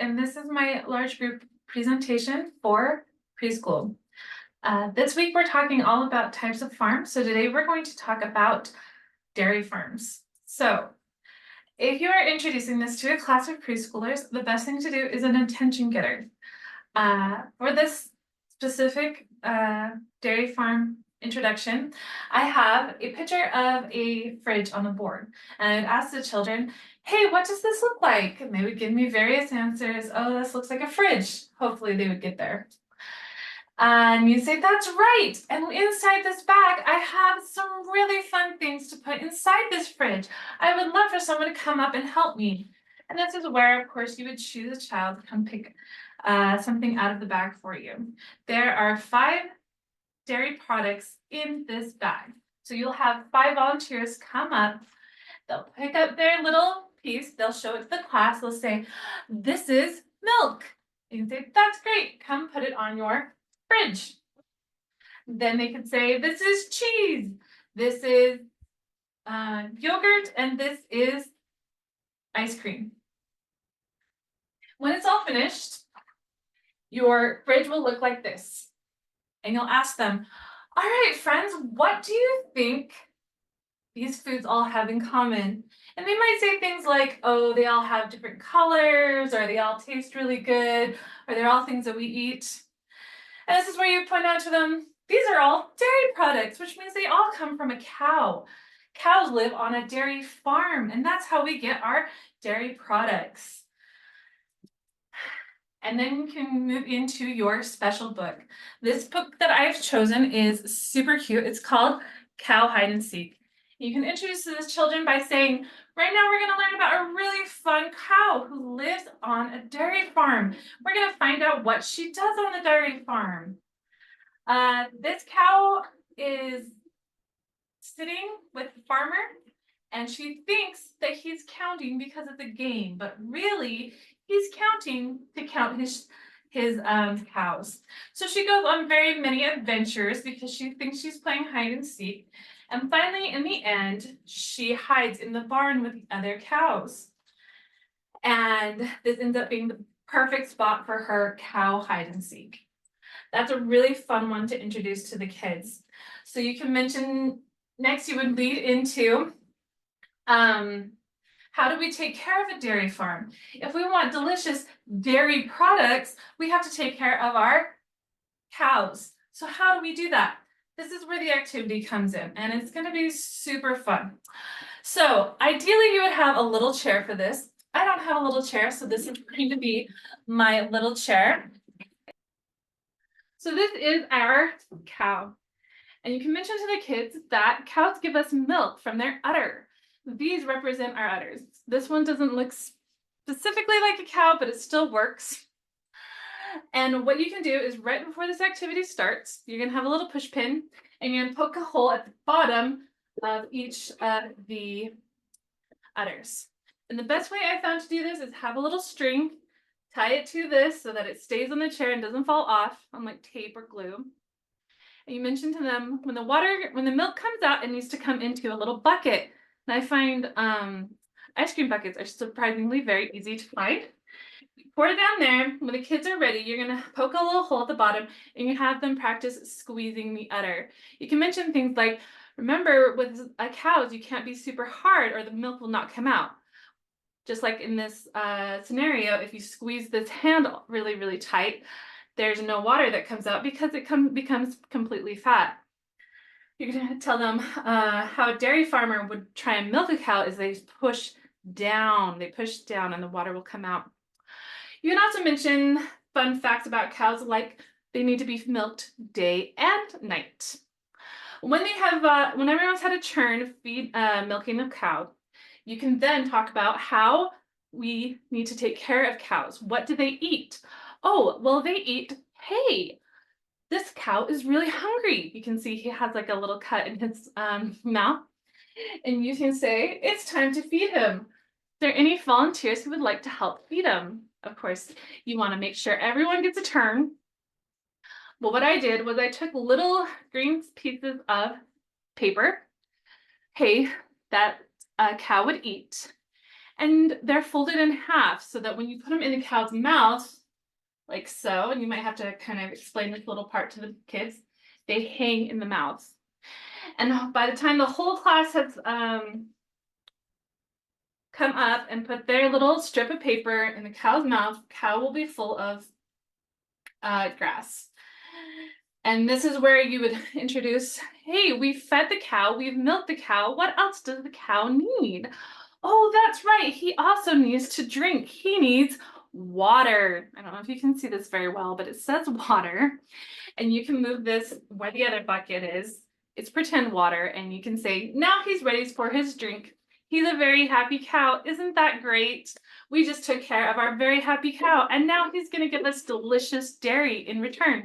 and this is my large group presentation for preschool. This week we're talking all about types of farms. So today we're going to talk about dairy farms. So if you are introducing this to a class of preschoolers, the best thing to do is an attention getter. For this specific dairy farm introduction, I have a picture of a fridge on the board, and I'd ask the children, hey, what does this look like? And they would give me various answers. Oh, this looks like a fridge. Hopefully they would get there. And you say, that's right. And inside this bag, I have some really fun things to put inside this fridge. I would love for someone to come up and help me. And this is where, of course, you would choose a child to come pick something out of the bag for you. There are 5 dairy products in this bag. So you'll have 5 volunteers come up. They'll pick up their little piece. They'll show it to the class. They'll say, this is milk. And you say, that's great. Come put it on your fridge. Then they could say, this is cheese. This is yogurt. And this is ice cream. When it's all finished, your fridge will look like this. And you'll ask them, all right, friends, what do you think these foods all have in common? And they might say things like, oh, they all have different colors, or they all taste really good, or they're all things that we eat. And this is where you point out to them, these are all dairy products, which means they all come from a cow. Cows live on a dairy farm, and that's how we get our dairy products. And then you can move into your special book. This book that I've chosen is super cute. It's called Cow Hide and Seek. You can introduce the children by saying, right now we're going to learn about a really fun cow who lives on a dairy farm. We're going to find out what she does on the dairy farm. This cow is sitting with the farmer, and she thinks that he's counting because of the game, but really he's counting to count his cows. So she goes on very many adventures because she thinks she's playing hide and seek. And finally, in the end, she hides in the barn with the other cows. And this ends up being the perfect spot for her cow hide and seek. That's a really fun one to introduce to the kids. So you can mention, next you would lead into, how do we take care of a dairy farm? If we want delicious dairy products, we have to take care of our cows. So how do we do that? This is where the activity comes in, and it's going to be super fun. So ideally, you would have a little chair for this. I don't have a little chair, so this is going to be my little chair. So this is our cow. And you can mention to the kids that cows give us milk from their udder. These represent our udders. This one doesn't look specifically like a cow, but it still works. And what you can do is right before this activity starts, you're going to have a little push pin, and you're going to poke a hole at the bottom of each of the udders. And the best way I found to do this is have a little string, tie it to this so that it stays on the chair and doesn't fall off, unlike tape or glue. And you mention to them, when the milk comes out, it needs to come into a little bucket. And I find ice cream buckets are surprisingly very easy to find. Pour it down there. When the kids are ready, you're going to poke a little hole at the bottom, and you have them practice squeezing the udder. You can mention things like, remember, with cows, you can't be super hard or the milk will not come out. Just like in this scenario, if you squeeze this hand really, really tight, there's no water that comes out because it becomes completely fat. You're going to tell them how a dairy farmer would try and milk a cow is they push down. They push down and the water will come out. You can also mention fun facts about cows, like they need to be milked day and night. When everyone's had a turn milking a cow, you can then talk about how we need to take care of cows. What do they eat? Oh, well, they eat hay. This cow is really hungry. You can see he has like a little cut in his mouth. And you can say, it's time to feed him. Are there any volunteers who would like to help feed him? Of course, you want to make sure everyone gets a turn. Well, what I did was I took little green pieces of paper, hay that a cow would eat, And they're folded in half so that when you put them in the cow's mouth, like so, and you might have to kind of explain this little part to the kids, they hang in the mouth. And by the time the whole class has come up and put their little strip of paper in the cow's mouth, cow will be full of grass. And this is where you would introduce, hey, we've fed the cow, we've milked the cow, what else does the cow need? Oh, that's right, he also needs to drink. He needs water. I don't know if you can see this very well, but it says water. And you can move this where the other bucket is. It's pretend water, and you can say, now he's ready for his drink. He's a very happy cow. Isn't that great? We just took care of our very happy cow, and now he's going to give us delicious dairy in return.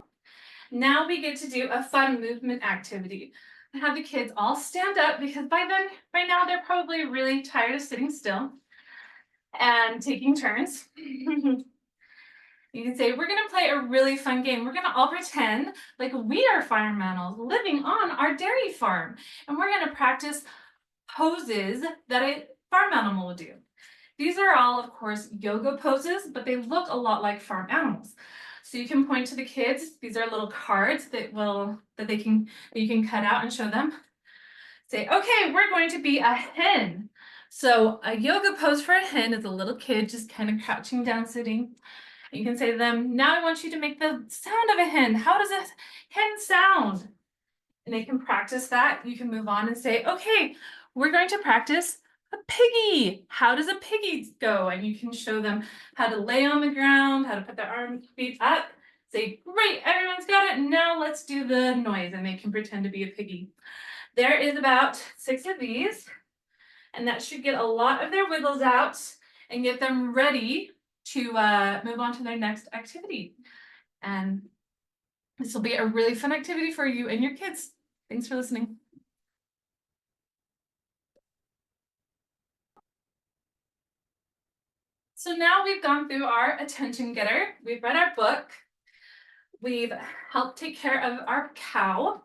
Now we get to do a fun movement activity. I have the kids all stand up because by now, they're probably really tired of sitting still and taking turns. You can say, we're going to play a really fun game. We're going to all pretend like we are farm animals living on our dairy farm. And we're going to practice poses that a farm animal would do. These are all, of course, yoga poses, but they look a lot like farm animals. So you can point to the kids. These are little cards that you can cut out and show them. Say, okay, we're going to be a hen. So a yoga pose for a hen is a little kid just kind of crouching down, sitting. You can say to them, now I want you to make the sound of a hen. How does a hen sound? And they can practice that. You can move on and say, okay, we're going to practice a piggy. How does a piggy go? And you can show them how to lay on the ground, how to put their arms, feet up. Say, great, everyone's got it. Now let's do the noise. And they can pretend to be a piggy. There is about 6 of these. And that should get a lot of their wiggles out and get them ready to move on to their next activity. And this will be a really fun activity for you and your kids. Thanks for listening. So now we've gone through our attention getter. We've read our book. We've helped take care of our cow.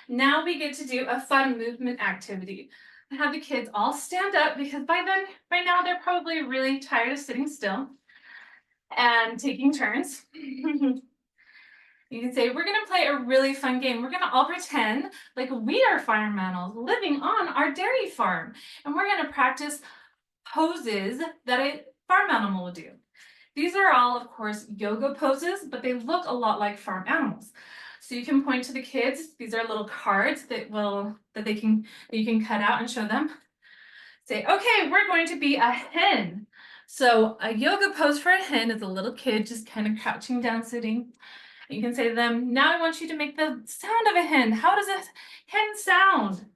Now we get to do a fun movement activity. I have the kids all stand up because by now, they're probably really tired of sitting still and taking turns. You can say, we're going to play a really fun game. We're going to all pretend like we are farm animals living on our dairy farm. And we're going to practice poses that a farm animal would do. These are all, of course, yoga poses, but they look a lot like farm animals. So you can point to the kids. These are little cards that you can cut out and show them. Say, okay, we're going to be a hen. So a yoga pose for a hen is a little kid just kind of crouching down, sitting. You can say to them, now I want you to make the sound of a hen. How does a hen sound?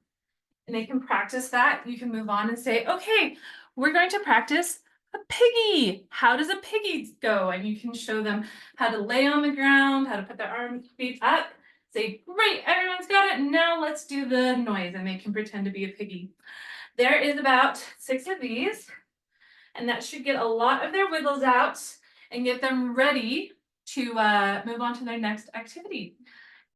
And they can practice that. You can move on and say, okay, we're going to practice a piggy. How does a piggy go? And you can show them how to lay on the ground, how to put their arms, feet up. Say, great, everyone's got it. Now let's do the noise. And they can pretend to be a piggy. There is about 6 of these. And that should get a lot of their wiggles out and get them ready to move on to their next activity.